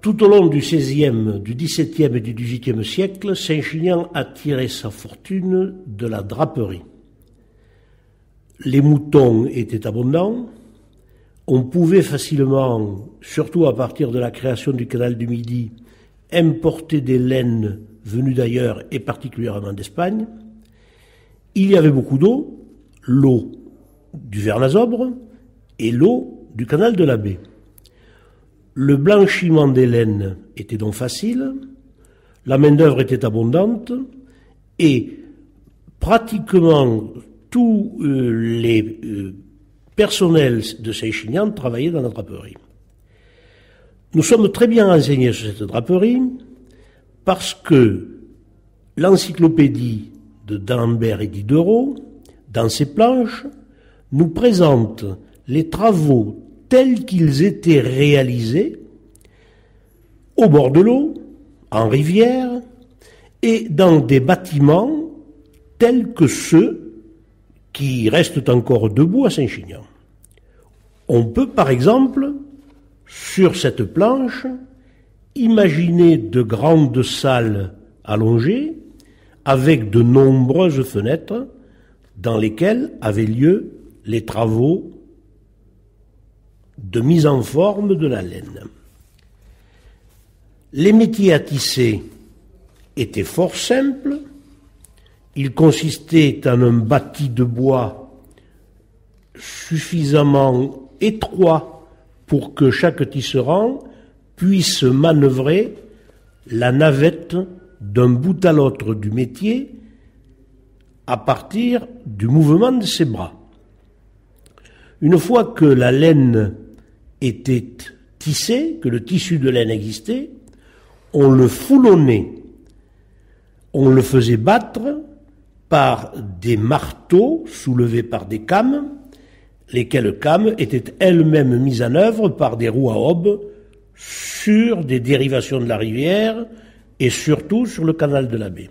Tout au long du XVIe, du XVIIe et du XVIIIe siècle, Saint-Chinian a tiré sa fortune de la draperie. Les moutons étaient abondants, on pouvait facilement, surtout à partir de la création du canal du Midi, importer des laines venues d'ailleurs et particulièrement d'Espagne. Il y avait beaucoup d'eau, l'eau du Vernazobre et l'eau du canal de la Baie. Le blanchiment des laines était donc facile, la main-d'œuvre était abondante et pratiquement tous les personnels de Saint-Chinian travaillaient dans la draperie. Nous sommes très bien renseignés sur cette draperie parce que l'encyclopédie de d'Alembert et Diderot, dans ses planches, nous présente les travaux tels qu'ils étaient réalisés au bord de l'eau, en rivière, et dans des bâtiments tels que ceux qui restent encore debout à Saint-Chinian. On peut par exemple, sur cette planche, imaginer de grandes salles allongées avec de nombreuses fenêtres dans lesquelles avaient lieu les travaux de mise en forme de la laine. Les métiers à tisser étaient fort simples. Ils consistaient en un bâti de bois suffisamment étroit pour que chaque tisserand puisse manœuvrer la navette d'un bout à l'autre du métier à partir du mouvement de ses bras. Une fois que la laine était tissé, que le tissu de laine existait, on le foulonnait, on le faisait battre par des marteaux soulevés par des cames, lesquelles cames étaient elles-mêmes mises en œuvre par des roues à aubes sur des dérivations de la rivière et surtout sur le canal de la Baie.